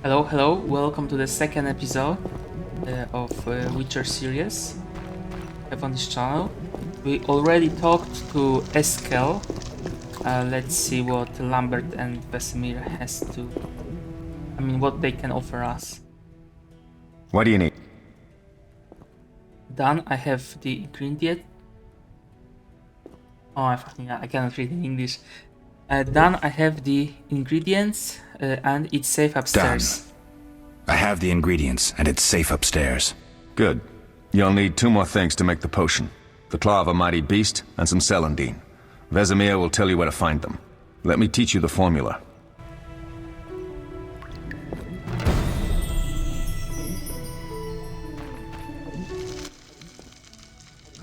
Hello, welcome to the second episode of Witcher series on this channel. We already talked to Eskel. Let's see what Lambert and Vesemir what they can offer us. What do you need? Done, I have the ingredient. Oh, I cannot read in English. Done, I have the ingredients and it's safe upstairs. Done. I have the ingredients and it's safe upstairs. Good. You'll need 2 more things to make the potion. The claw of a mighty beast and some celandine. Vesemir will tell you where to find them. Let me teach you the formula.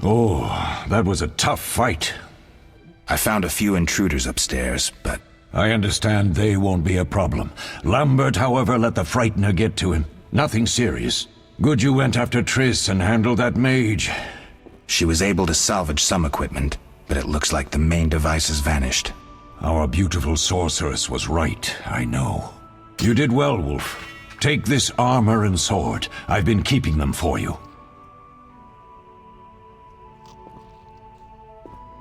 Oh, that was a tough fight. I found a few intruders upstairs, but I understand they won't be a problem. Lambert, however, let the Frightener get to him. Nothing serious. Good you went after Triss and handled that mage. she was able to salvage some equipment, but it looks like the main device has vanished. Our beautiful sorceress was right, I know. You did well, Wolf. Take this armor and sword. I've been keeping them for you.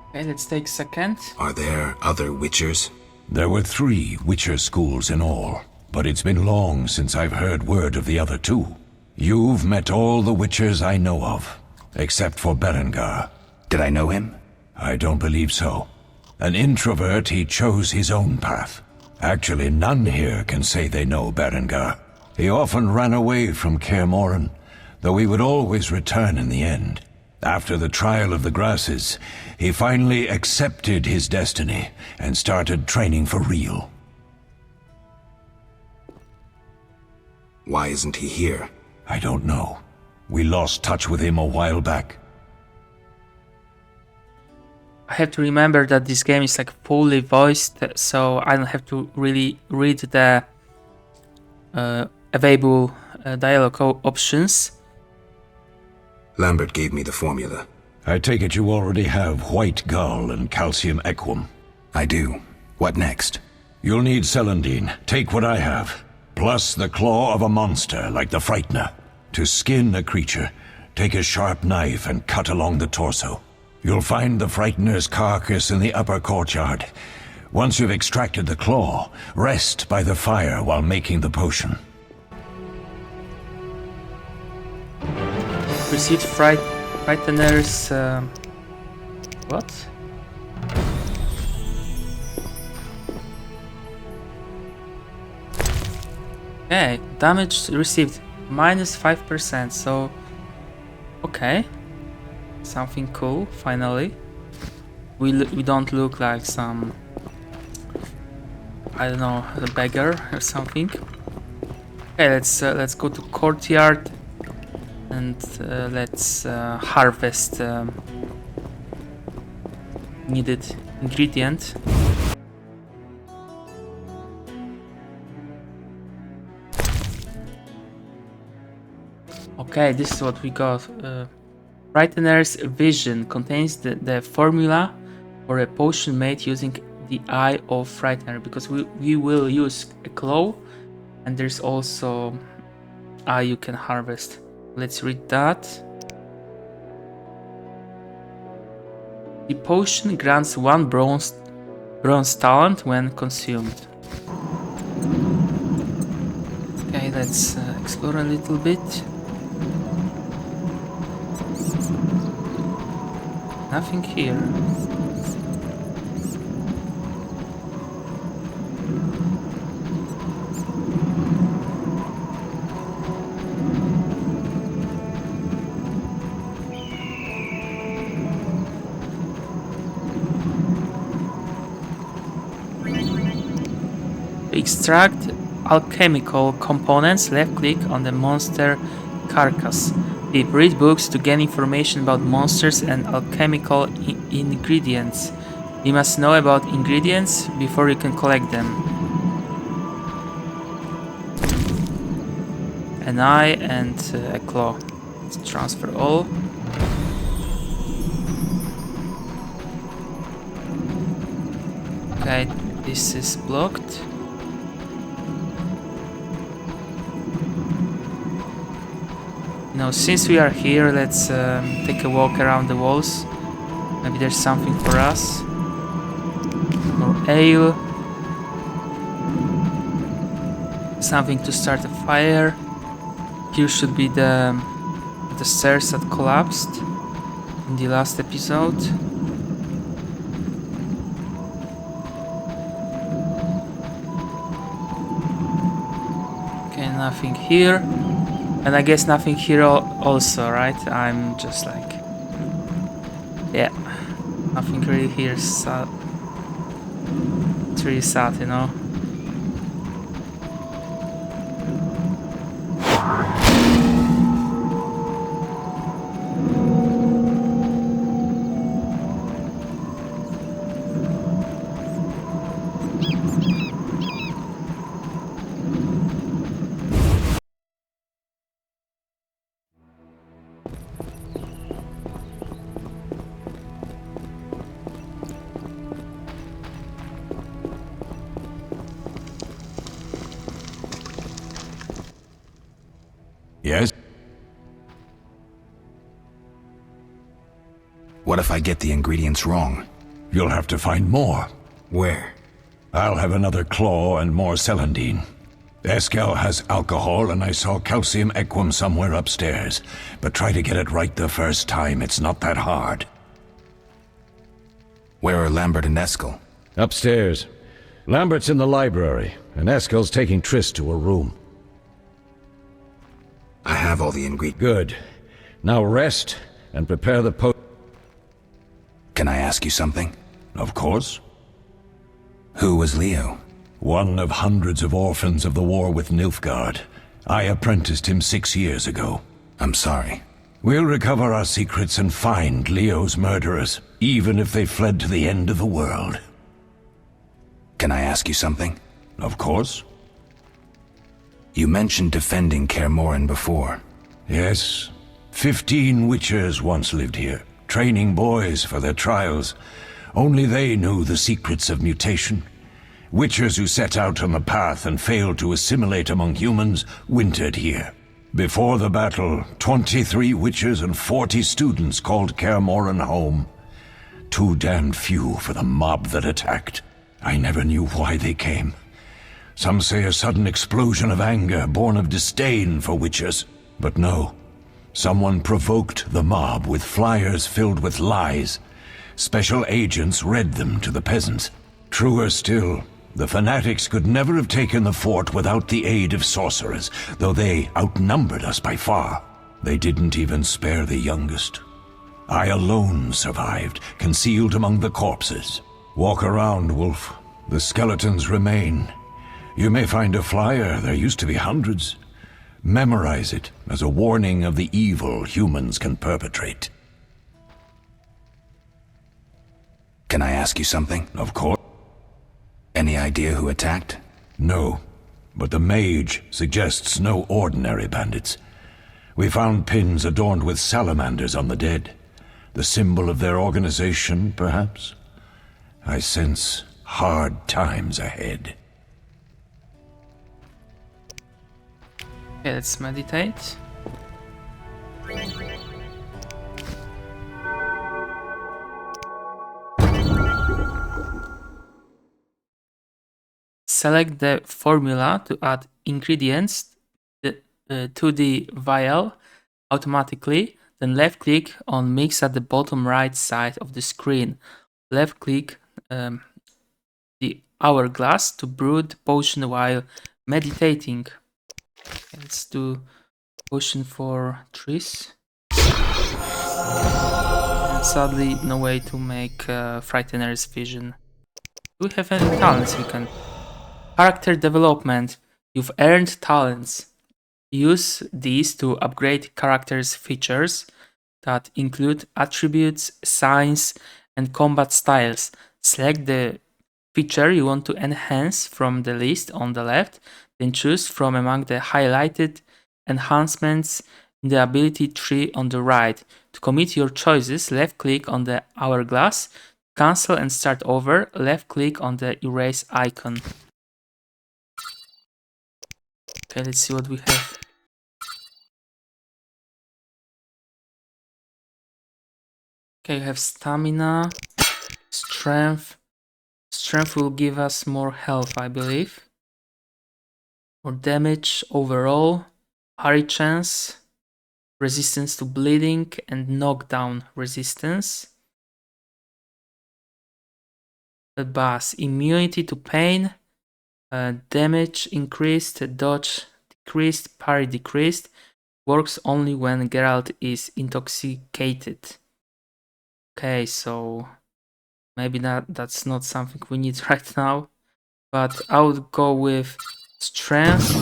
Okay, let's take second. Are there other Witchers? There were 3 Witcher schools in all, but it's been long since I've heard word of the other 2. You've met all the Witchers I know of, except for Berengar. Did I know him? I don't believe so. An introvert, he chose his own path. Actually, none here can say they know Berengar. He often ran away from Kaer Morhen, though he would always return in the end. After the trial of the grasses, he finally accepted his destiny and started training for real. Why isn't he here? I don't know. We lost touch with him a while back. I have to remember that this game is like fully voiced, so I don't have to really read the available dialogue options. Lambert gave me the formula. I take it you already have White Gull and Calcium Equum. I do. What next? You'll need celandine. Take what I have. Plus the claw of a monster like the Frightener. To skin a creature, take a sharp knife and cut along the torso. You'll find the Frightener's carcass in the upper courtyard. Once you've extracted the claw, rest by the fire while making the potion. Received Frightener's... what? Okay, damage received minus 5%, so... okay. Something cool, finally. We don't look like some... I don't know, a beggar or something. Okay, let's go to courtyard. And let's harvest needed ingredient. Okay, this is what we got. Frightener's Vision contains the formula for a potion made using the Eye of Frightener, because we will use a claw, and there's also eye you can harvest. Let's read that. The potion grants 1 bronze talent when consumed. Okay, let's explore a little bit. Nothing here. To extract alchemical components, left-click on the monster carcass. Read books to gain information about monsters and alchemical ingredients. You must know about ingredients before you can collect them. An eye and a claw. Let's transfer all. Okay, this is blocked. Now, since we are here, let's take a walk around the walls. Maybe there's something for us. More ale. Something to start a fire. Here should be the stairs that collapsed in the last episode. Okay, nothing here. And I guess nothing here also, right? I'm just like... Yeah, nothing really here. Sad. It's really sad, you know? Yes? What if I get the ingredients wrong? You'll have to find more. Where? I'll have another claw and more celandine. Eskel has alcohol, and I saw calcium equum somewhere upstairs. But try to get it right the first time. It's not that hard. Where are Lambert and Eskel? Upstairs. Lambert's in the library, and Eskel's taking Triss to a room. I have all the ingredients. Good. Now rest, and prepare the Can I ask you something? Of course. Who was Leo? One of hundreds of orphans of the war with Nilfgaard. I apprenticed him 6 years ago. I'm sorry. We'll recover our secrets and find Leo's murderers, even if they fled to the end of the world. Can I ask you something? Of course. You mentioned defending Kaer Morhen before. Yes. 15 witchers once lived here, training boys for their trials. Only they knew the secrets of mutation. Witchers who set out on the path and failed to assimilate among humans wintered here. Before the battle, 23 witchers and 40 students called Kaer Morhen home. Too damned few for the mob that attacked. I never knew why they came. Some say a sudden explosion of anger born of disdain for witchers. But no. Someone provoked the mob with flyers filled with lies. Special agents read them to the peasants. Truer still, the fanatics could never have taken the fort without the aid of sorcerers, though they outnumbered us by far. They didn't even spare the youngest. I alone survived, concealed among the corpses. Walk around, Wolf. The skeletons remain. You may find a flyer, there used to be hundreds. Memorize it as a warning of the evil humans can perpetrate. Can I ask you something? Of course. Any idea who attacked? No, but the mage suggests no ordinary bandits. We found pins adorned with salamanders on the dead. The symbol of their organization, perhaps? I sense hard times ahead. Okay, let's meditate. Select the formula to add ingredients to the vial automatically, then left click on mix at the bottom right side of the screen. Left click the hourglass to brew the potion while meditating. Okay, let's do potion for Triss. And sadly, no way to make Frightener's Vision. Do we have any talents we can? Character development. You've earned talents. Use these to upgrade characters' features that include attributes, signs, and combat styles. Select the feature you want to enhance from the list on the left, then choose from among the highlighted enhancements in the ability tree on the right. To commit your choices, left click on the hourglass, cancel and start over, left click on the erase icon. Okay, let's see what we have. Okay, we have stamina, strength. Strength will give us more health, I believe. More damage overall, parry chance, resistance to bleeding, and knockdown resistance. The boss, immunity to pain, damage increased, dodge decreased, parry decreased. Works only when Geralt is intoxicated. Okay, so maybe that's not something we need right now. But I would go with strength 2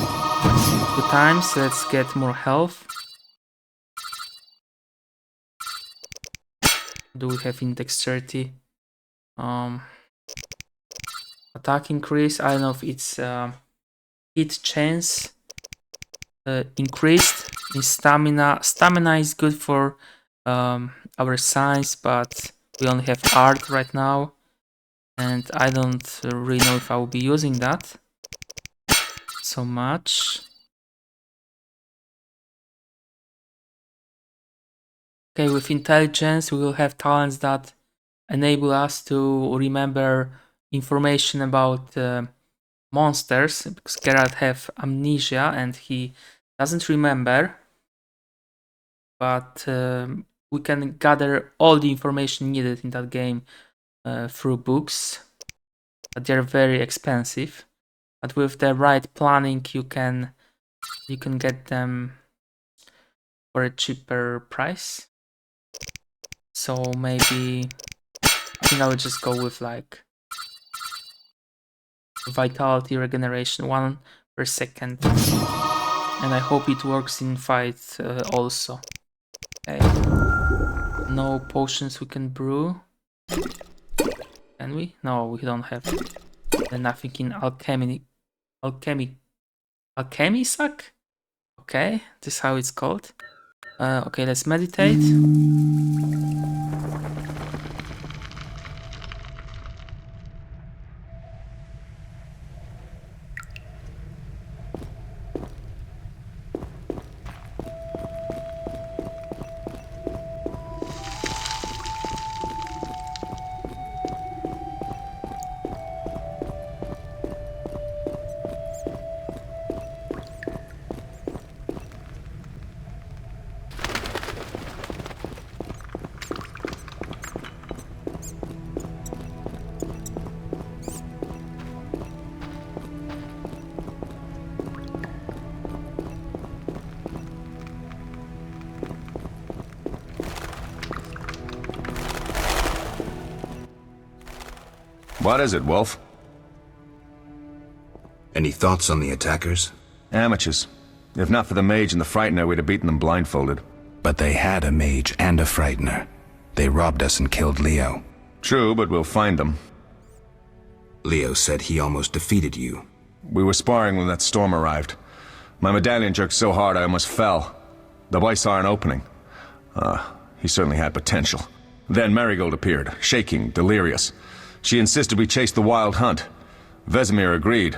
times. Let's get more health. Do we have in dexterity? Attack increase. I don't know if it's hit chance increased. In stamina. Stamina is good for our science, but we only have art right now. And I don't really know if I will be using that so much. Okay, with intelligence, we will have talents that enable us to remember information about monsters, because Geralt have amnesia and he doesn't remember. But we can gather all the information needed in that game through books, but they're very expensive. But with the right planning, you can get them for a cheaper price. So maybe I think I would just go with like vitality regeneration 1 per second, and I hope it works in fight also. Okay. No potions we can brew. Can we? No, we don't have nothing in alchemy suck? Okay, this is how it's called. Okay, let's meditate. What is it, Wolf? Any thoughts on the attackers? Amateurs. If not for the mage and the frightener, we'd have beaten them blindfolded. But they had a mage and a frightener. They robbed us and killed Leo. True, but we'll find them. Leo said he almost defeated you. We were sparring when that storm arrived. My medallion jerked so hard I almost fell. The boy saw an opening. He certainly had potential. Then Marigold appeared, shaking, delirious. She insisted we chase the wild hunt. Vesemir agreed.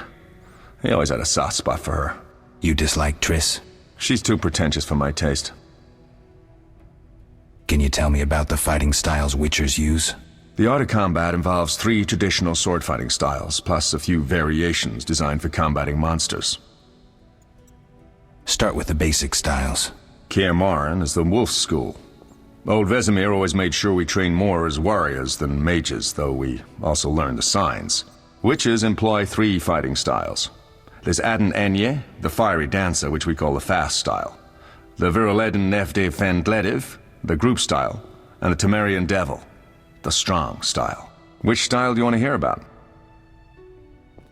He always had a soft spot for her. You dislike Triss? She's too pretentious for my taste. Can you tell me about the fighting styles Witchers use? The art of combat involves 3 traditional sword fighting styles, plus a few variations designed for combating monsters. Start with the basic styles. Kaer Morhen is the wolf school. Old Vesemir always made sure we train more as warriors than mages, though we also learn the signs. Witches employ 3 fighting styles. There's Aden Enye, the fiery dancer, which we call the fast style. The Viruleden Nefde Fendlediv, the group style. And the Temerian Devil, the strong style. Which style do you want to hear about?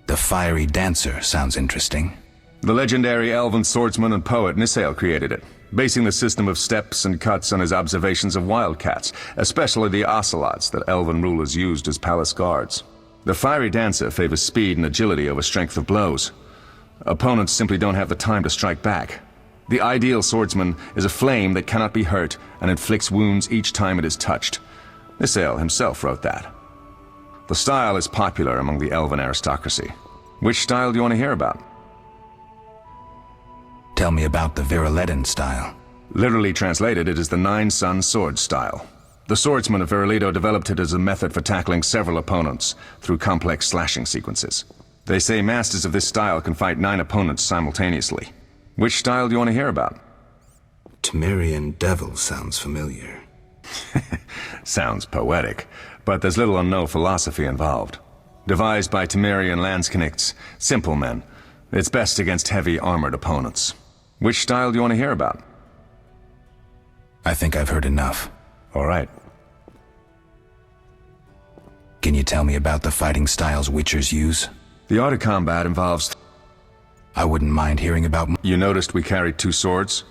The fiery dancer sounds interesting. The legendary elven swordsman and poet Nisael created it, basing the system of steps and cuts on his observations of wildcats, especially the ocelots that elven rulers used as palace guards. The fiery dancer favors speed and agility over strength of blows. Opponents simply don't have the time to strike back. The ideal swordsman is a flame that cannot be hurt and inflicts wounds each time it is touched. Nisael himself wrote that. The style is popular among the elven aristocracy. Which style do you want to hear about? Tell me about the Viruleden style. Literally translated, it is the 9-sun sword style. The swordsman of Verolito developed it as a method for tackling several opponents through complex slashing sequences. They say masters of this style can fight 9 opponents simultaneously. Which style do you want to hear about? Temerian Devil sounds familiar. Sounds poetic, but there's little or no philosophy involved. Devised by Temerian Landsknechts, simple men. It's best against heavy armored opponents. Which style do you want to hear about? I think I've heard enough. All right. Can you tell me about the fighting styles Witchers use? The art of combat involves... I wouldn't mind hearing about... You noticed we carried 2 swords?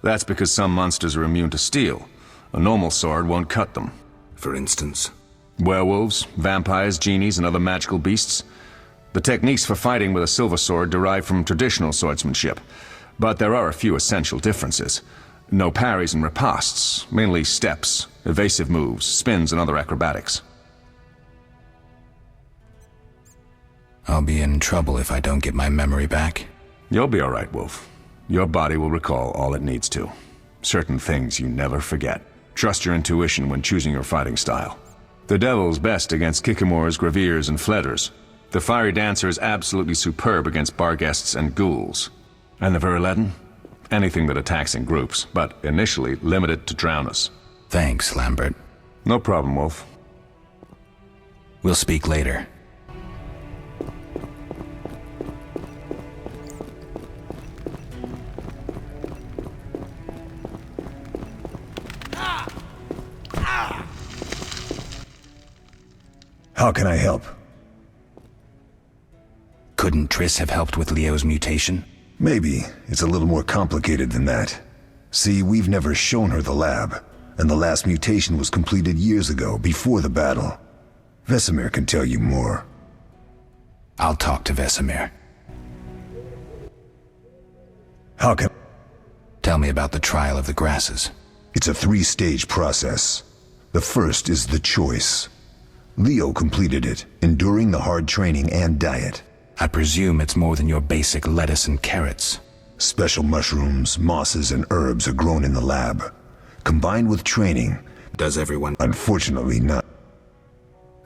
That's because some monsters are immune to steel. A normal sword won't cut them. For instance? Werewolves, vampires, genies, and other magical beasts. The techniques for fighting with a silver sword derive from traditional swordsmanship, but there are a few essential differences. No parries and ripostes, mainly steps, evasive moves, spins, and other acrobatics. I'll be in trouble if I don't get my memory back. You'll be all right, Wolf. Your body will recall all it needs to. Certain things you never forget. Trust your intuition when choosing your fighting style. The Devil's best against Kikimors, Graviers, and Fledders. The Fiery Dancer is absolutely superb against Barghests and Ghouls. And the Veriledon? Anything that attacks in groups, but initially limited to drowners. Thanks, Lambert. No problem, Wolf. We'll speak later. How can I help? Couldn't Triss have helped with Leo's mutation? Maybe. It's a little more complicated than that. See, we've never shown her the lab, and the last mutation was completed years ago, before the battle. Vesemir can tell you more. I'll talk to Vesemir. How can... Tell me about the trial of the grasses. It's a 3-stage process. The first is the choice. Leo completed it, enduring the hard training and diet. I presume it's more than your basic lettuce and carrots. Special mushrooms, mosses, and herbs are grown in the lab. Combined with training... Does everyone... Unfortunately not.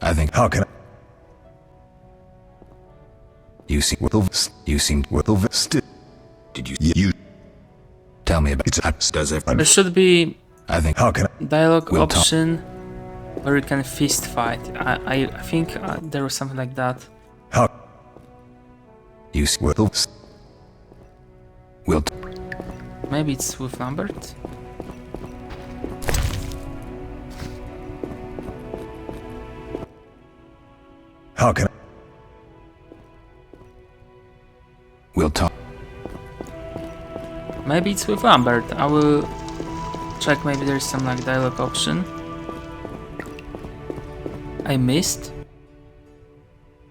I think... How can I... You seem... Did you... You... Tell me about... Does everyone... There should be I think... How can I... dialogue We'll talk. option where you can fist fight. I think there was something like that. How... You see... We'll... Maybe it's with Lambert. How can I... We'll talk. Maybe it's with Lambert. I will check. Maybe there's some like dialogue option I missed.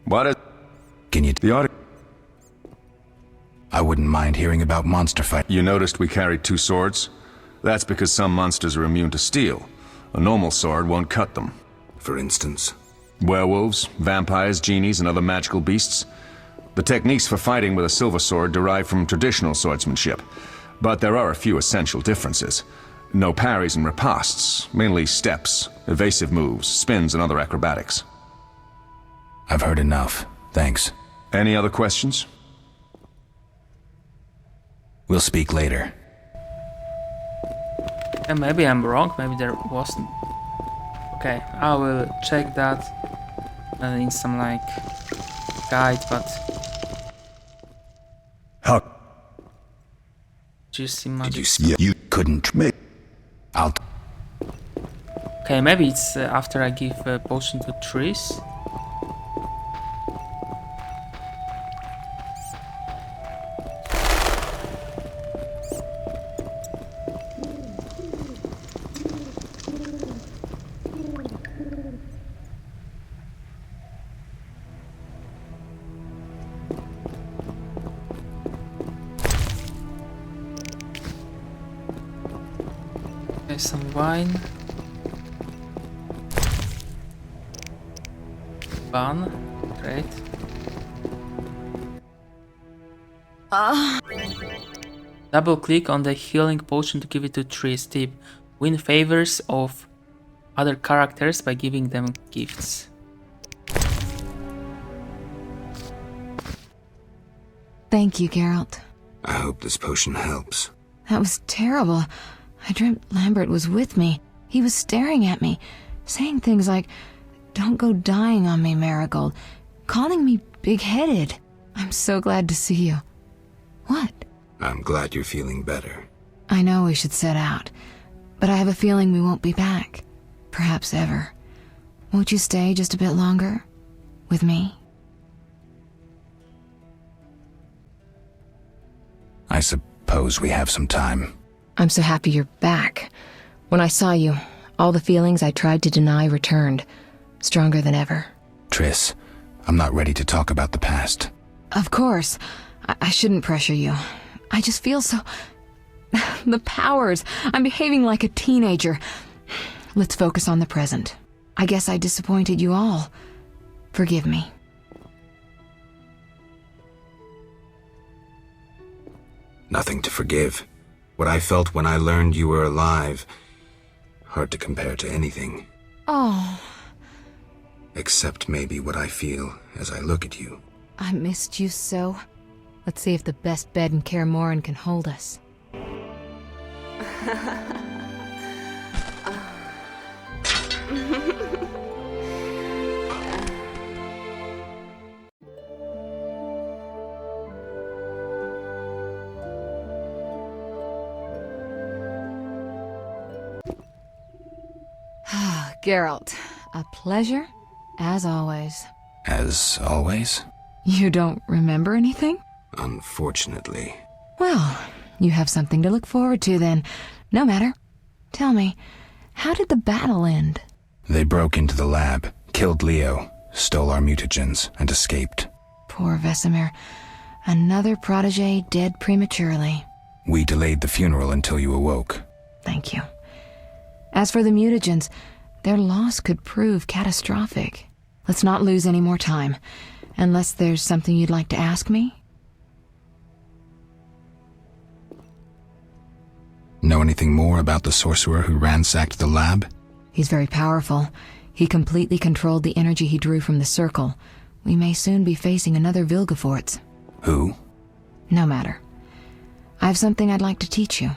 What is... Can you... The art... I wouldn't mind hearing about monster fight. You noticed we carried 2 swords? That's because some monsters are immune to steel. A normal sword won't cut them. For instance? Werewolves, vampires, genies, and other magical beasts. The techniques for fighting with a silver sword derive from traditional swordsmanship, but there are a few essential differences. No parries and ripostes, mainly steps, evasive moves, spins, and other acrobatics. I've heard enough. Thanks. Any other questions? We'll speak later. And maybe I'm wrong. Maybe there wasn't. Okay, I will check that in some like guide. But How... do you see magic? Did you see... Yeah, you couldn't... Make... I'll... Okay, maybe it's after I give a potion to Triss. Okay, some wine. Bun. Great. Double click on the healing potion to give it to Triss. Tip. Win favors of other characters by giving them gifts. Thank you, Geralt. I hope this potion helps. That was terrible. I dreamt Lambert was with me. He was staring at me, saying things like, "Don't go dying on me, Marigold," calling me big-headed. I'm so glad to see you. What? I'm glad you're feeling better. I know we should set out, but I have a feeling we won't be back. Perhaps ever. Won't you stay just a bit longer? With me? I suppose we have some time. I'm so happy you're back. When I saw you, all the feelings I tried to deny returned, stronger than ever. Triss, I'm not ready to talk about the past. Of course. I shouldn't pressure you. I just feel so... The powers. I'm behaving like a teenager. Let's focus on the present. I guess I disappointed you all. Forgive me. Nothing to forgive. What I felt when I learned you were alive, hard to compare to anything. Oh, Except maybe what I feel as I look at you. I missed you so. Let's see if the best bed in Kaer Morhen can hold us. Geralt, a pleasure, as always. As always? You don't remember anything? Unfortunately. Well, you have something to look forward to then. No matter. Tell me, how did the battle end? They broke into the lab, killed Leo, stole our mutagens, and escaped. Poor Vesemir. Another protege dead prematurely. We delayed the funeral until you awoke. Thank you. As for the mutagens, their loss could prove catastrophic. Let's not lose any more time. Unless there's something you'd like to ask me? Know anything more about the sorcerer who ransacked the lab? He's very powerful. He completely controlled the energy he drew from the circle. We may soon be facing another Vilgefortz. Who? No matter. I have something I'd like to teach you.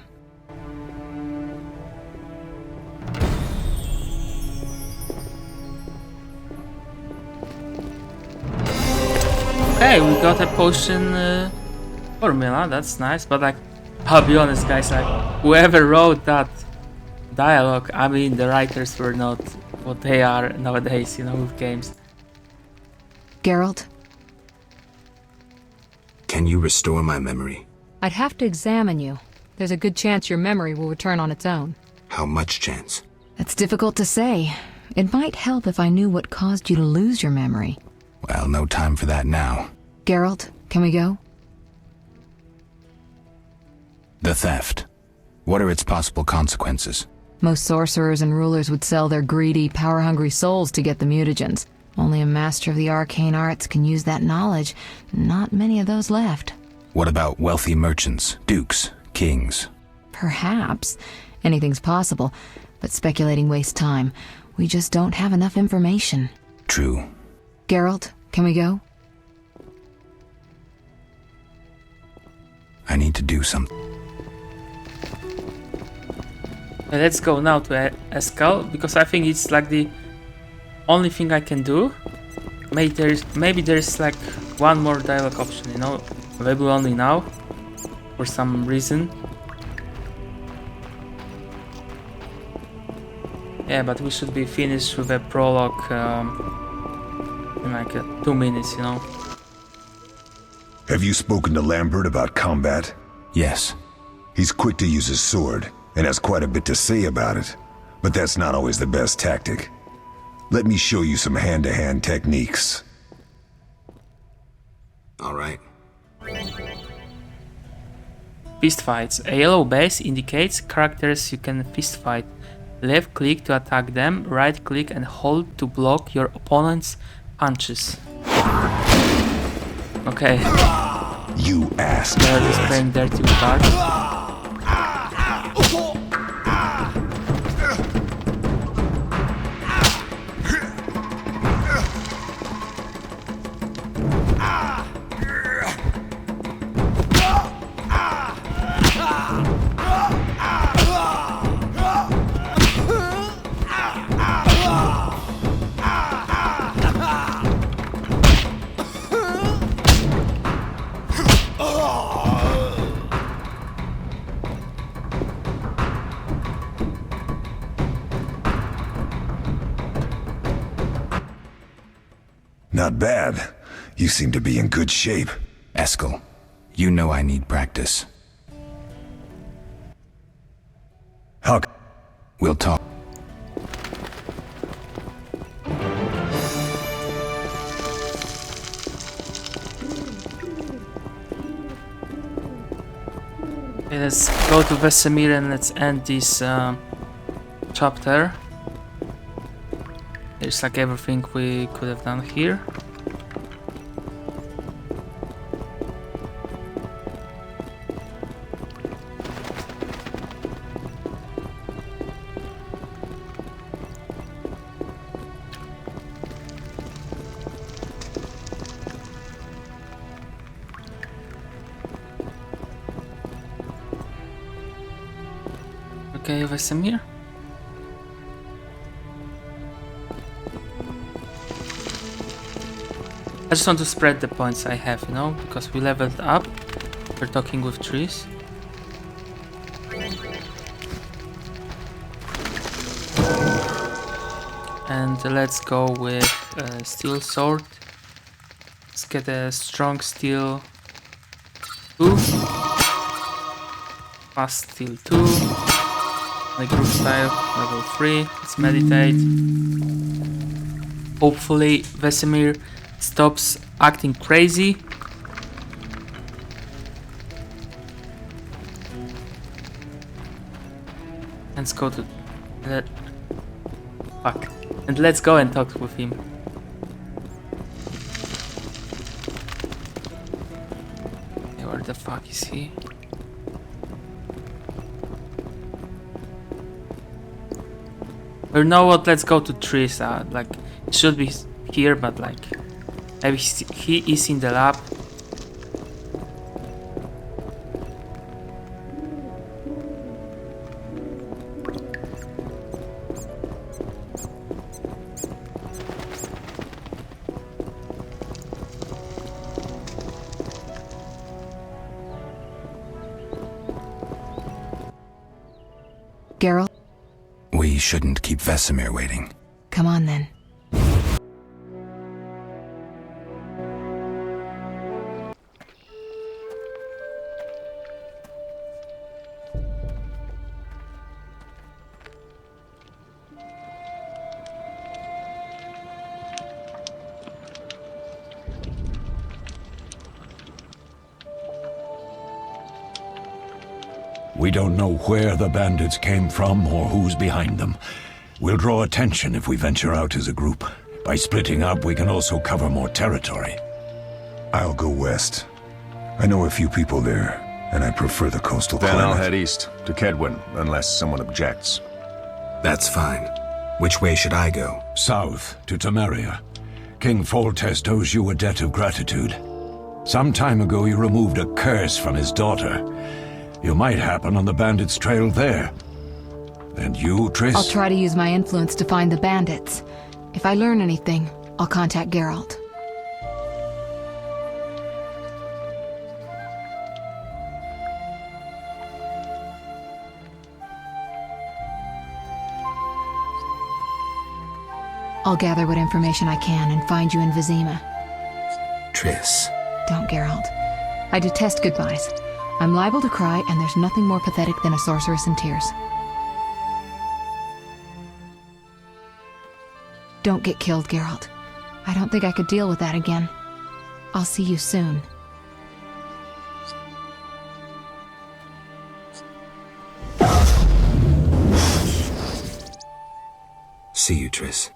Okay, we got a potion formula, that's nice, but like, I'll be honest guys, like, whoever wrote that dialogue, I mean, the writers were not what they are nowadays, you know, with games. Geralt? Can you restore my memory? I'd have to examine you. There's a good chance your memory will return on its own. How much chance? That's difficult to say. It might help if I knew what caused you to lose your memory. Well, no time for that now. Geralt, can we go? The theft. What are its possible consequences? Most sorcerers and rulers would sell their greedy, power-hungry souls to get the mutagens. Only a master of the arcane arts can use that knowledge. Not many of those left. What about wealthy merchants, dukes, kings? Perhaps. Anything's possible, but speculating wastes time. We just don't have enough information. True. Geralt, can we go? I need to do something. Let's go now to Eskel, because I think it's like the only thing I can do. Maybe there's like one more dialogue option, you know, available only now, for some reason. Yeah, but we should be finished with a prologue in like 2 minutes, you know. Have you spoken to Lambert about combat? Yes. He's quick to use his sword, and has quite a bit to say about it. But that's not always the best tactic. Let me show you some hand-to-hand techniques. All right. Fist fights. A yellow base indicates characters you can fist fight. Left click to attack them, right click and hold to block your opponent's punches. Okay. You asked. They're just playing dirty with cards. Not bad. You seem to be in good shape. Eskel, you know I need practice. How? We'll talk. Okay, let's go to Vesemir and let's end this chapter. There's like everything we could have done here. Okay, Vesemir. I just want to spread the points I have, you know, because we leveled up. We're talking with trees. And let's go with steel sword. Let's get a strong steel 2. Fast steel 2. Like group style, level 3. Let's meditate. Hopefully Vesemir stops acting crazy. Let's go to fuck. And let's go and talk with him. Okay, where the fuck is he? Or know what? Let's go to Trisa. Like, it should be here, but like, maybe he is in the lab. Geralt? We shouldn't keep Vesemir waiting. Come on then. We don't know where the bandits came from or who's behind them. We'll draw attention if we venture out as a group. By splitting up, we can also cover more territory. I'll go west. I know a few people there, and I prefer the coastal Then climate. I'll head east, to Kedwin, unless someone objects. That's fine. Which way should I go? South, to Temeria. King Foltest owes you a debt of gratitude. Some time ago, you removed a curse from his daughter. You might happen on the bandits' trail there. And you, Triss? I'll try to use my influence to find the bandits. If I learn anything, I'll contact Geralt. I'll gather what information I can and find you in Vizima. Triss. Don't, Geralt. I detest goodbyes. I'm liable to cry, and there's nothing more pathetic than a sorceress in tears. Don't get killed, Geralt. I don't think I could deal with that again. I'll see you soon. See you, Triss.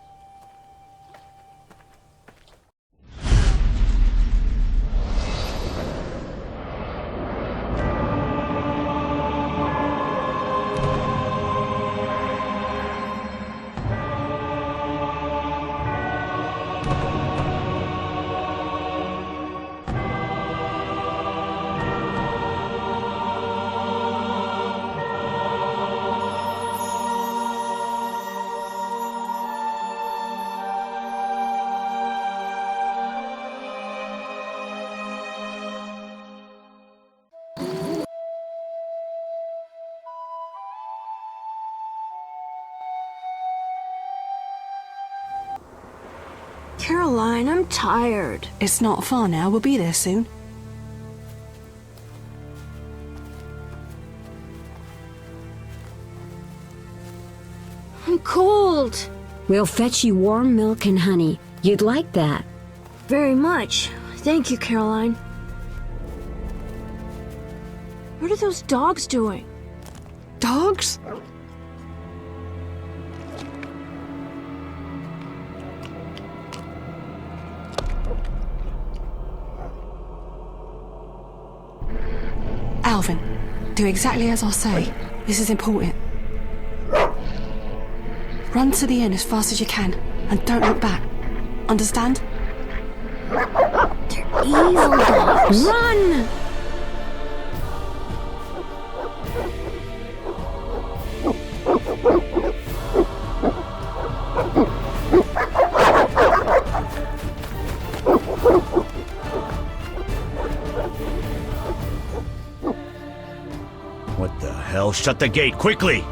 Caroline, I'm tired. It's not far now. We'll be there soon. I'm cold. We'll fetch you warm milk and honey. You'd like that. Very much. Thank you, Caroline. What are those dogs doing? Dogs? Alvin, do exactly as I say. This is important. Run to the inn as fast as you can, and don't look back. Understand? They're evil dogs. Run! What the hell? Shut the gate, quickly!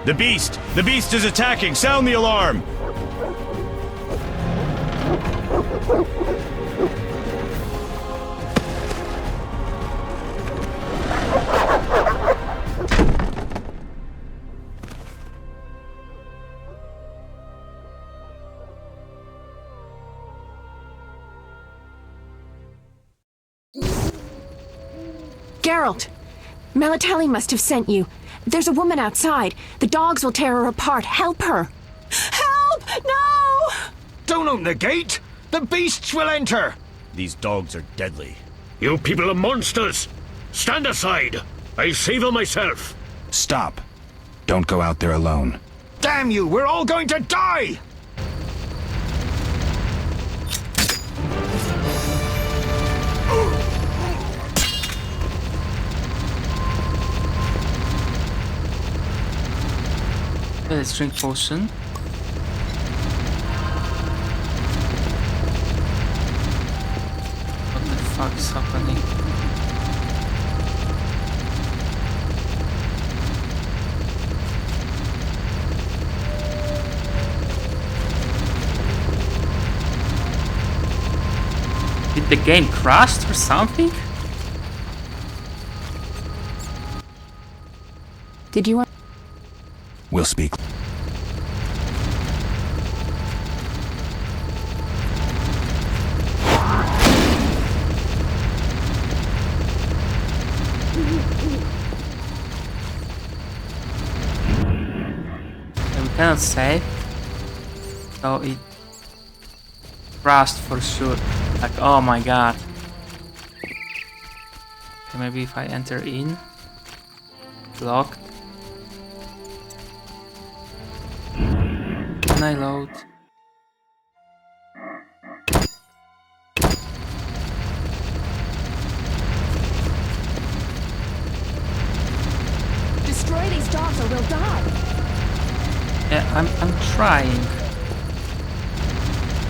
The beast! The beast is attacking! Sound the alarm! Geralt! Melitele must have sent you. There's a woman outside. The dogs will tear her apart. Help her! Help! No! Don't open the gate! The beasts will enter! These dogs are deadly. You people are monsters! Stand aside! I'll save them myself! Stop. Don't go out there alone. Damn you! We're all going to die! Let's drink potion. What the fuck is happening? Did the game crash or something? Did you want... We'll speak. We cannot save. So it crashed for sure. Like, oh my god. Okay, maybe if I enter in. Locked. Can I load? Destroy these dogs or we'll die! Yeah, I'm trying.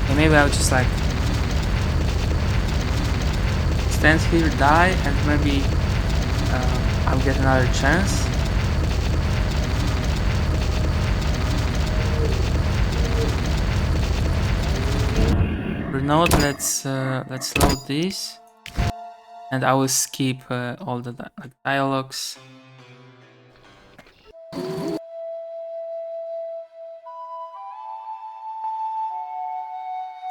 Okay, maybe I'll just like stand here, die, and maybe I'll get another chance. Renault, let's load this, and I will skip all the like dialogues.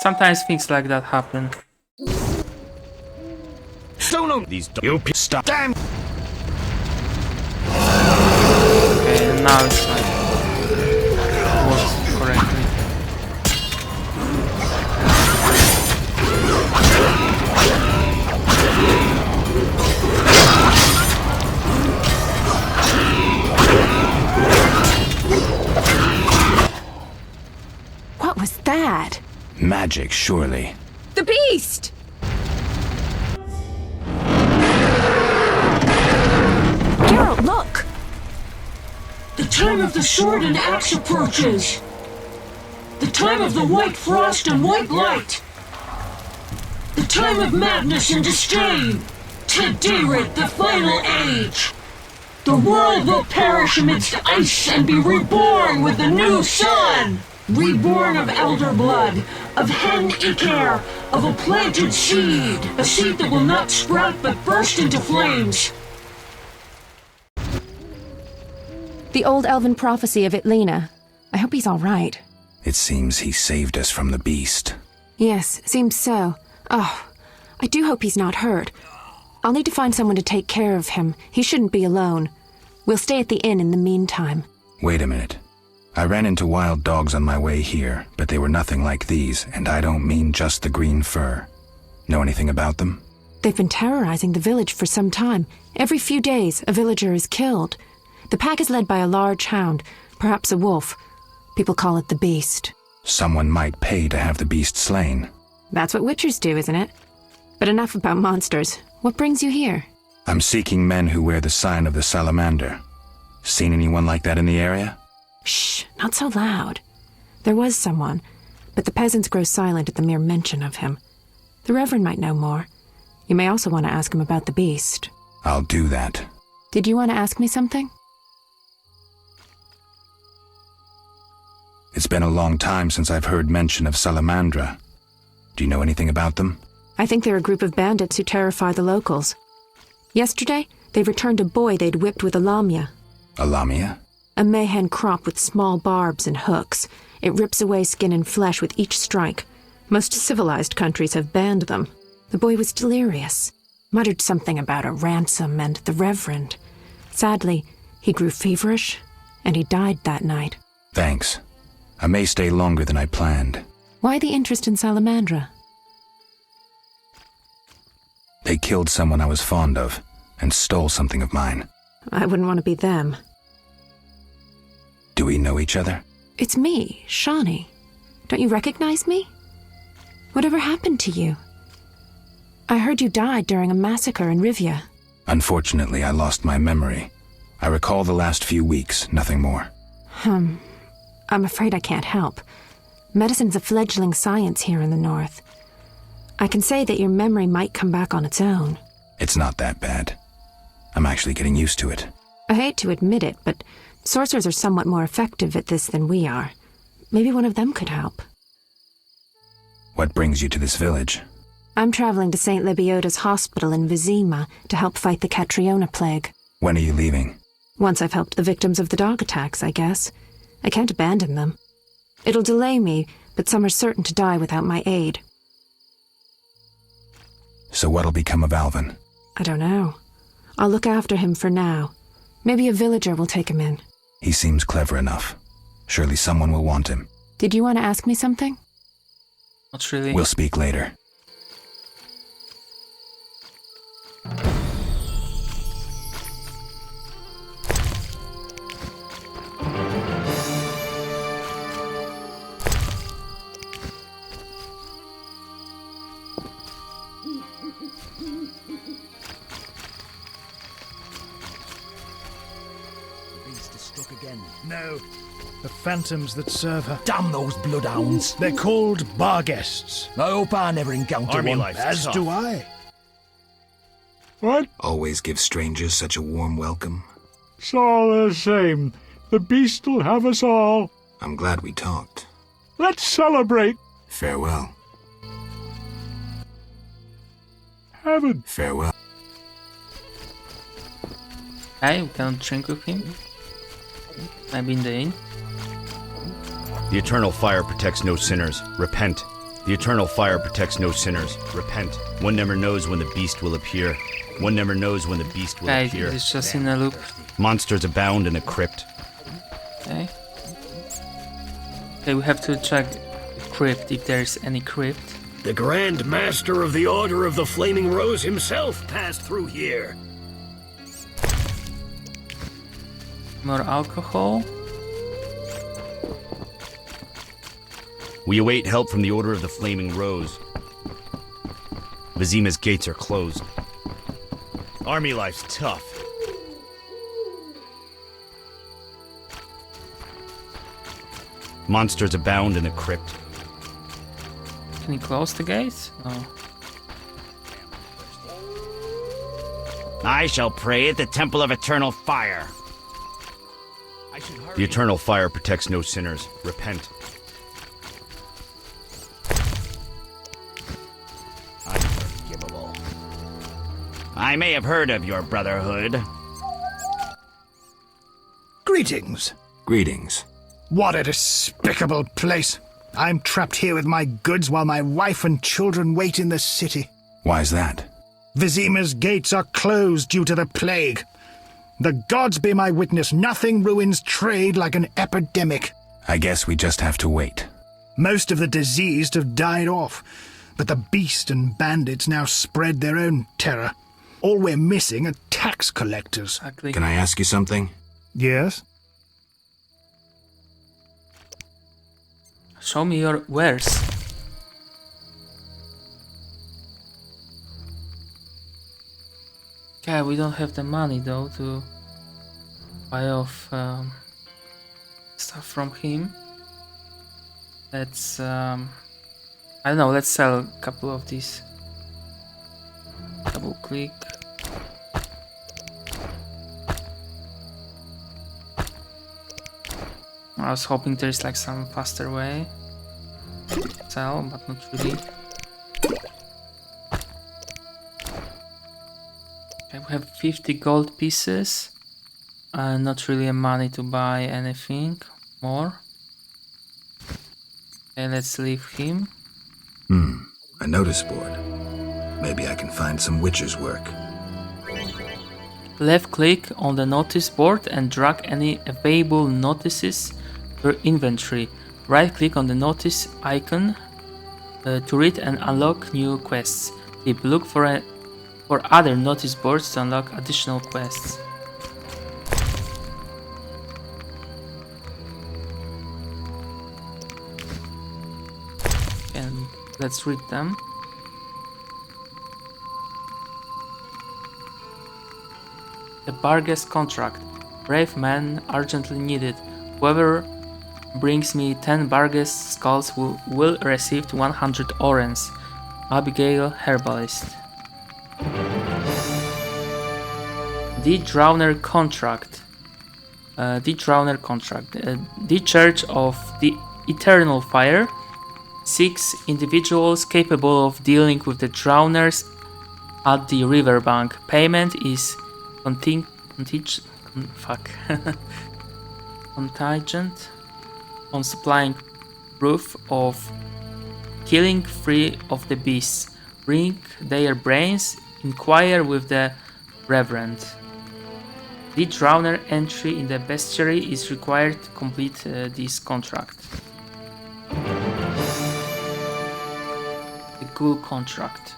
Sometimes things like that happen. Don't know these dogs. You stop. Damn. Okay, and now it's like works correctly. What was that? Magic, surely. The beast! Geralt, look! The time of the sword and axe approaches. The time of the white frost and white light. The time of madness and disdain. Tedirit, the final age. The world will perish amidst ice and be reborn with the new sun. reborn of elder blood, of Hen Iker, of a planted seed, a seed that will not sprout but burst into flames. The old elven prophecy of Itlena. I hope he's all right. It seems he saved us from the beast. Yes, seems so. Oh, I do hope he's not hurt. I'll need to find someone to take care of him. He shouldn't be alone. We'll stay at the inn in the meantime. Wait a minute. I ran into wild dogs on my way here, but they were nothing like these, and I don't mean just the green fur. Know anything about them? They've been terrorizing the village for some time. Every few days, a villager is killed. The pack is led by a large hound, perhaps a wolf. People call it the Beast. Someone might pay to have the beast slain. That's what witchers do, isn't it? But enough about monsters. What brings you here? I'm seeking men who wear the sign of the salamander. Seen anyone like that in the area? Shh, not so loud. There was someone, but the peasants grow silent at the mere mention of him. The Reverend might know more. You may also want to ask him about the beast. I'll do that. Did you want to ask me something? It's been a long time since I've heard mention of Salamandra. Do you know anything about them? I think they're a group of bandits who terrify the locals. Yesterday, they returned a boy they'd whipped with a lamia. A lamia? A mayhen crop with small barbs and hooks. It rips away skin and flesh with each strike. Most civilized countries have banned them. The boy was delirious. Muttered something about a ransom and the Reverend. Sadly, he grew feverish, and he died that night. Thanks. I may stay longer than I planned. Why the interest in Salamandra? They killed someone I was fond of, and stole something of mine. I wouldn't want to be them. Do we know each other? It's me, Shani. Don't you recognize me? Whatever happened to you? I heard you died during a massacre in Rivia. Unfortunately, I lost my memory. I recall the last few weeks, nothing more. I'm afraid I can't help. Medicine's a fledgling science here in the north. I can say that your memory might come back on its own. It's not that bad. I'm actually getting used to it. I hate to admit it, but sorcerers are somewhat more effective at this than we are. Maybe one of them could help. What brings you to this village? I'm traveling to St. Lebioda's hospital in Vizima to help fight the Catriona plague. When are you leaving? Once I've helped the victims of the dog attacks, I guess. I can't abandon them. It'll delay me, but some are certain to die without my aid. So what'll become of Alvin? I don't know. I'll look after him for now. Maybe a villager will take him in. He seems clever enough. Surely someone will want him. Did you want to ask me something? Not really. We'll speak later. No, the phantoms that serve her. Damn those bloodhounds. They're called bar guests. I hope I never encounter Army one. life, as do I. What? Always give strangers such a warm welcome. It's all the same. The beast will have us all. I'm glad we talked. Let's celebrate. Farewell. Heaven. Farewell. Hey, we cannot drink with him. Maybe in the inn. The eternal fire protects no sinners. Repent. The eternal fire protects no sinners. Repent. One never knows when the beast will appear. One never knows when the beast will appear. It's just in a loop. Monsters abound in a crypt. Okay. Okay, we have to check the crypt, if there's any crypt. The Grand Master of the Order of the Flaming Rose himself passed through here. More alcohol. We await help from the Order of the Flaming Rose. Vizima's gates are closed. Army life's tough. Monsters abound in a crypt. Can you close the gates? No. I shall pray at the Temple of Eternal Fire. The eternal fire protects no sinners. Repent. I may have heard of your brotherhood. Greetings. Greetings. What a despicable place. I'm trapped here with my goods while my wife and children wait in the city. Why's that? Vizima's gates are closed due to the plague. The gods be my witness, nothing ruins trade like an epidemic. I guess we just have to wait. Most of the diseased have died off, but the beast and bandits now spread their own terror. All we're missing are tax collectors. Exactly. Can I ask you something? Yes? Show me your wares. Okay, we don't have the money though to buy off stuff from him. Let's I don't know, let's sell a couple of these. Double click. I was hoping there's like some faster way. Sell, but not really. Okay, we have 50 gold pieces. Not really money to buy anything more. Okay, let's leave him. A notice board. Maybe I can find some witcher's work. Left click on the notice board and drag any available notices to your inventory. Right click on the notice icon to read and unlock new quests. Tip: look for other notice boards to unlock additional quests. And let's read them. The Barges contract. Brave man urgently needed. Whoever brings me 10 Barges skulls will receive 100 orens. Abigail, herbalist. The Drowner contract. The Church of the Eternal Fire. 6 individuals capable of dealing with the drowners at the riverbank. Payment is contingent on supplying proof of killing 3 of the beasts. Bring their brains. Inquire with the Reverend. The Drowner entry in the bestiary is required to complete this contract. The Ghoul contract.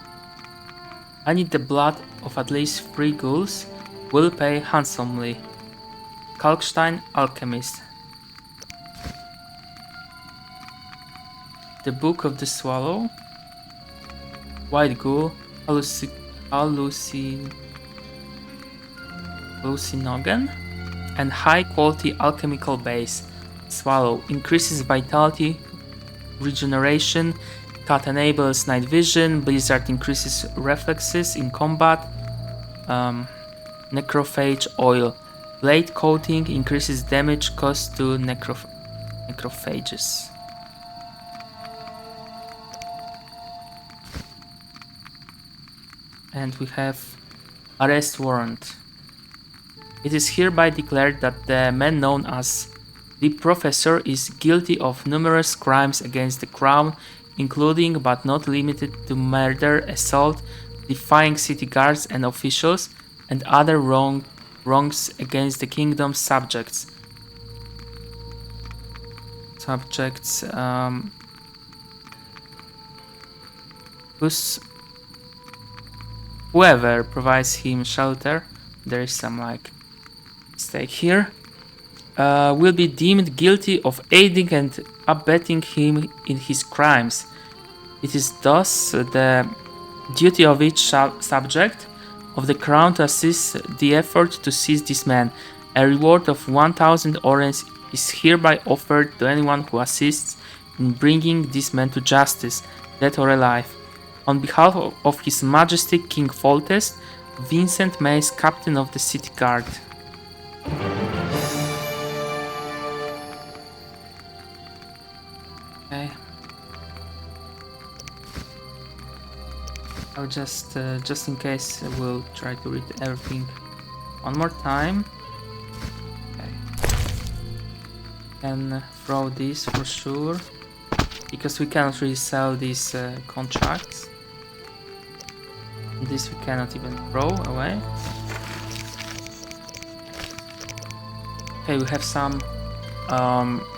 I need the blood of at least 3 ghouls. Will pay handsomely. Kalkstein, alchemist. The Book of the Swallow. White Ghoul, hallucinogen, and high quality alchemical base. Swallow increases vitality, regeneration. Cut enables night vision. Blizzard increases reflexes in combat. Necrophage oil. Blade coating increases damage cost to necrophages. And we have arrest warrant. It is hereby declared that the man known as the Professor is guilty of numerous crimes against the crown, including but not limited to murder, assault, defying city guards and officials, and other wrongs against the kingdom's subjects. Whoever provides him shelter, there is some like mistake here, will be deemed guilty of aiding and abetting him in his crimes. It is thus the duty of each subject of the crown to assist the effort to seize this man. A reward of 1,000 orens is hereby offered to anyone who assists in bringing this man to justice, dead or alive. On behalf of His Majesty King Foltest, Vincent Mace, Captain of the City Guard. Okay. So just in case, we'll try to read everything one more time. Okay. Can throw this for sure, because we cannot really sell these contracts. This we cannot even throw away. Okay, we have some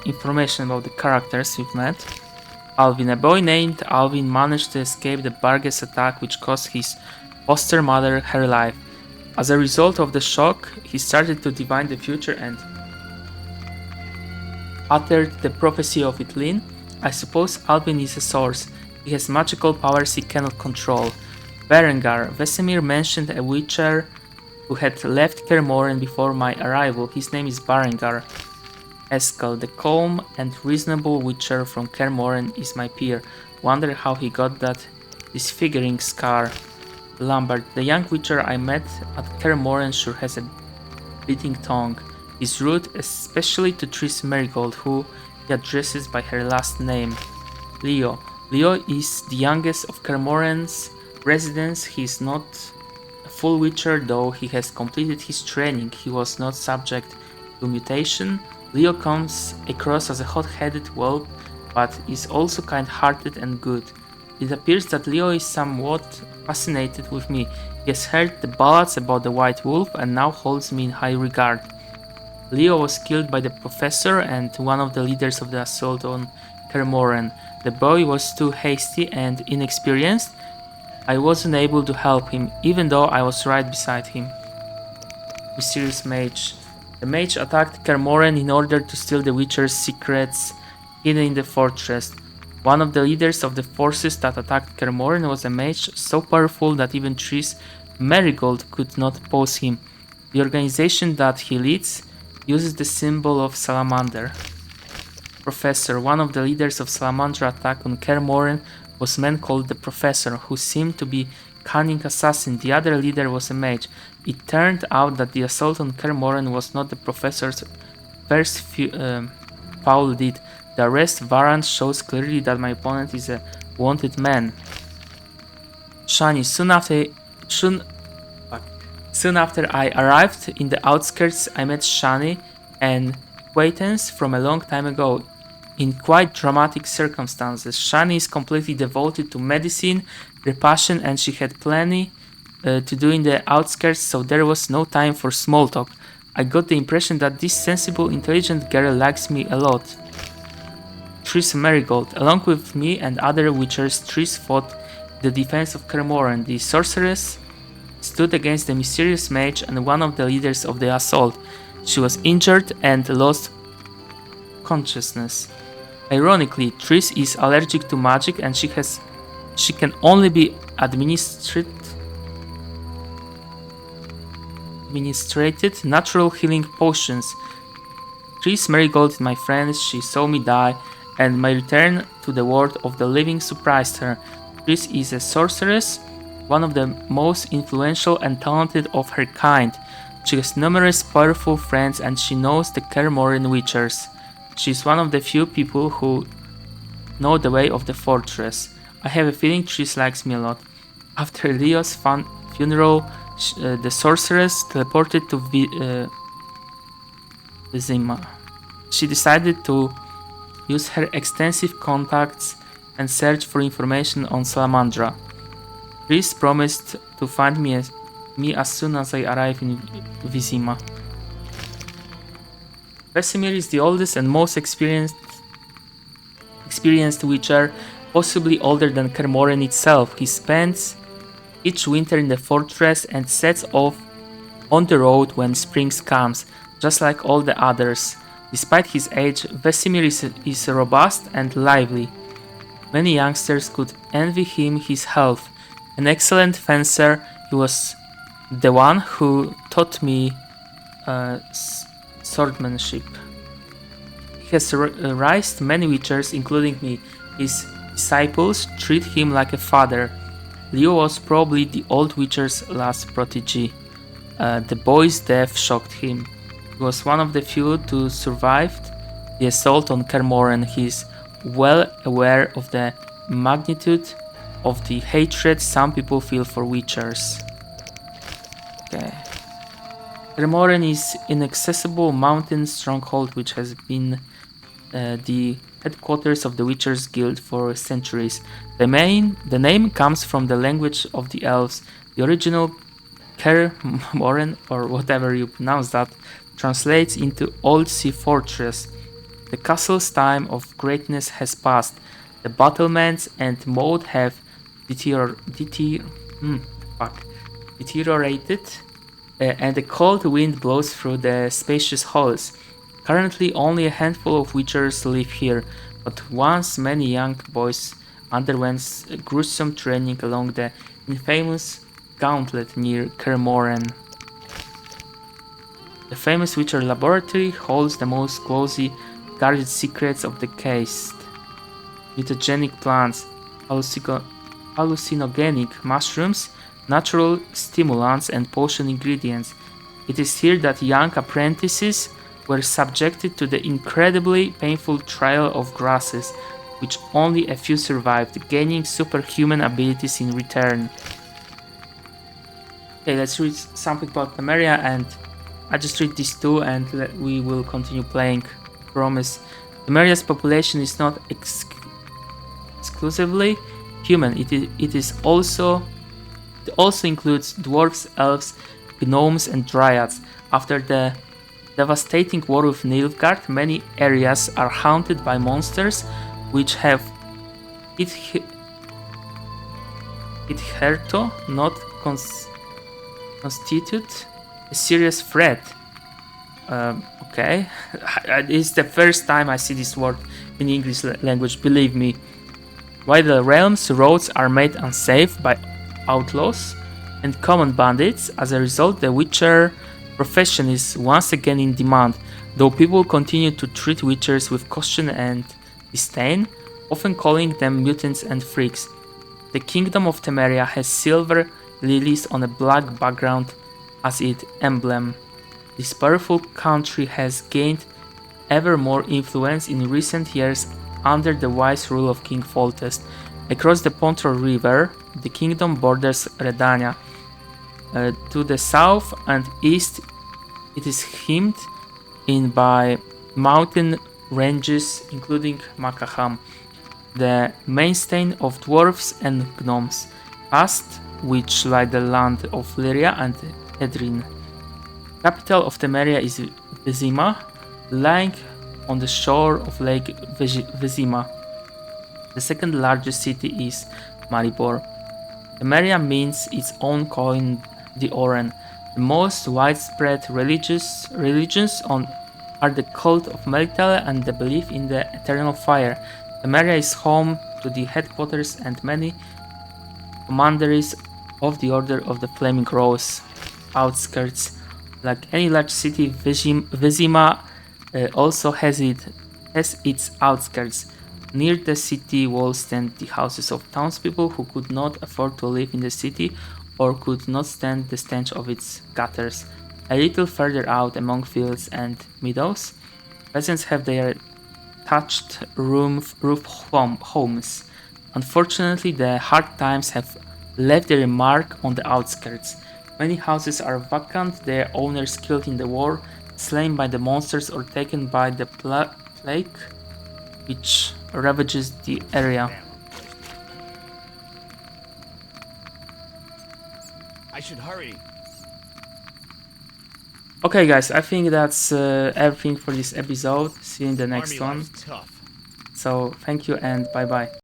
information about the characters we've met. Alvin, a boy named Alvin, managed to escape the Barges attack, which cost his foster mother her life. As a result of the shock, he started to divine the future and uttered the prophecy of Itlin. I suppose Alvin is a source. He has magical powers he cannot control. Berengar, Vesemir mentioned a witcher who had left Kaer Morhen before my arrival. His name is Berengar. Eskel, the calm and reasonable witcher from Kaer Morhen, is my peer. Wonder how he got that disfiguring scar. Lambert, the young witcher I met at Kaer Morhen, sure has a biting tongue. He's rude, especially to Triss Merigold, who he addresses by her last name. Leo. Leo is the youngest of Kaer Morhen's residents. He is not a full witcher, though he has completed his training. He was not subject to mutation. Leo comes across as a hot-headed whelp, but is also kind-hearted and good. It appears that Leo is somewhat fascinated with me. He has heard the ballads about the White Wolf and now holds me in high regard. Leo was killed by the professor and one of the leaders of the assault on Kaer Morhen. The boy was too hasty and inexperienced. I wasn't able to help him, even though I was right beside him. Mysterious Mage. The mage attacked Kaer Morhen in order to steal the Witcher's secrets hidden in the fortress. One of the leaders of the forces that attacked Kaer Morhen was a mage so powerful that even Triss Merigold could not oppose him. The organization that he leads uses the symbol of Salamander. Professor. One of the leaders of Salamander attack on Kaer Morhen was a man called the Professor, who seemed to be a cunning assassin. The other leader was a mage. It turned out that the assault on Kaer Morhen was not the Professor's first foul deed. The arrest warrant shows clearly that my opponent is a wanted man. Shani. Soon after I arrived in the outskirts, I met Shani, an acquaintance from a long time ago, in quite dramatic circumstances. Shani is completely devoted to medicine, repassion, and she had plenty to do in the outskirts, so there was no time for small talk. I got the impression that this sensible, intelligent girl likes me a lot. Triss Merigold. Along with me and other witchers, Triss fought the defense of Kaer Morhen. The sorceress stood against the mysterious mage and one of the leaders of the assault. She was injured and lost consciousness. Ironically, Triss is allergic to magic and she can only be administrated natural healing potions. Triss Merigold is my friend. She saw me die, and my return to the world of the living surprised her. Triss is a sorceress, one of the most influential and talented of her kind. She has numerous powerful friends and she knows the Kaer Morhen witchers. She is one of the few people who know the way of the fortress. I have a feeling Triss likes me a lot. After Leo's funeral, the sorceress teleported to Vizima. She decided to use her extensive contacts and search for information on Salamandra. Triss promised to find me as soon as I arrive in Vizima. Vesemir is the oldest and most experienced witcher, possibly older than Kaer Morhen itself. He spends each winter in the fortress and sets off on the road when spring comes, just like all the others. Despite his age, Vesemir is robust and lively. Many youngsters could envy him his health. An excellent fencer, he was the one who taught me swordmanship. He has raised many witchers, including me. His disciples treat him like a father. Leo was probably the old witcher's last protege. The boy's death shocked him. He was one of the few to survive the assault on Kaer Morhen. He is well aware of the magnitude of the hatred some people feel for Witchers. Okay. Kaer Morhen is inaccessible mountain stronghold which has been the headquarters of the Witchers Guild for centuries. The name comes from the language of the elves. The original Kaer Morhen, or whatever you pronounce that, translates into Old Sea Fortress. The castle's time of greatness has passed. The battlements and moat have deteriorated, and a cold wind blows through the spacious halls. Currently, only a handful of Witchers live here, but once many young boys underwent gruesome training along the infamous gauntlet near Kaer Morhen. The famous Witcher laboratory holds the most closely guarded secrets of the caste. Mutagenic plants, hallucinogenic mushrooms, natural stimulants and potion ingredients. It is here that young apprentices were subjected to the incredibly painful trial of grasses, which only a few survived, gaining superhuman abilities in return. Okay, let's read something about Temeria, and I just read these two and we will continue playing. Promise. Temeria's population is not exclusively human. It also includes dwarves, elves, gnomes and dryads. After the devastating war with Nilfgaard, many areas are haunted by monsters which have hitherto not constitute a serious threat. Okay, it's the first time I see this word in the English language, believe me. While the realm's roads are made unsafe by outlaws and common bandits, as a result the Witcher profession is once again in demand, though people continue to treat Witchers with caution and disdain, often calling them mutants and freaks. The Kingdom of Temeria has silver lilies on a black background as its emblem. This powerful country has gained ever more influence in recent years under the wise rule of King Foltest. Across the Pontor River, the kingdom borders Redania. To the south and east, it is hemmed in by mountain ranges, including Makaham, the mainstay of dwarves and gnomes, past which lie the land of Lyria and Edrin. Capital of Temeria is Vizima, lying on the shore of Lake Vizima. The second largest city is Maribor. Temeria means its own coin, the Oren. The most widespread religions are the cult of Melitele and the belief in the eternal fire. Temeria is home to the headquarters and many commanderies of the Order of the Flaming Rose. Outskirts. Like any large city, Vizima also has its outskirts. Near the city walls stand the houses of townspeople who could not afford to live in the city or could not stand the stench of its gutters. A little further out among fields and meadows, peasants have their thatched roof homes. Unfortunately, the hard times have left their mark on the outskirts. Many houses are vacant, their owners killed in the war, slain by the monsters or taken by the plague which ravages the area. I should hurry. Okay guys, I think that's everything for this episode. See you in the next one. So thank you and bye bye.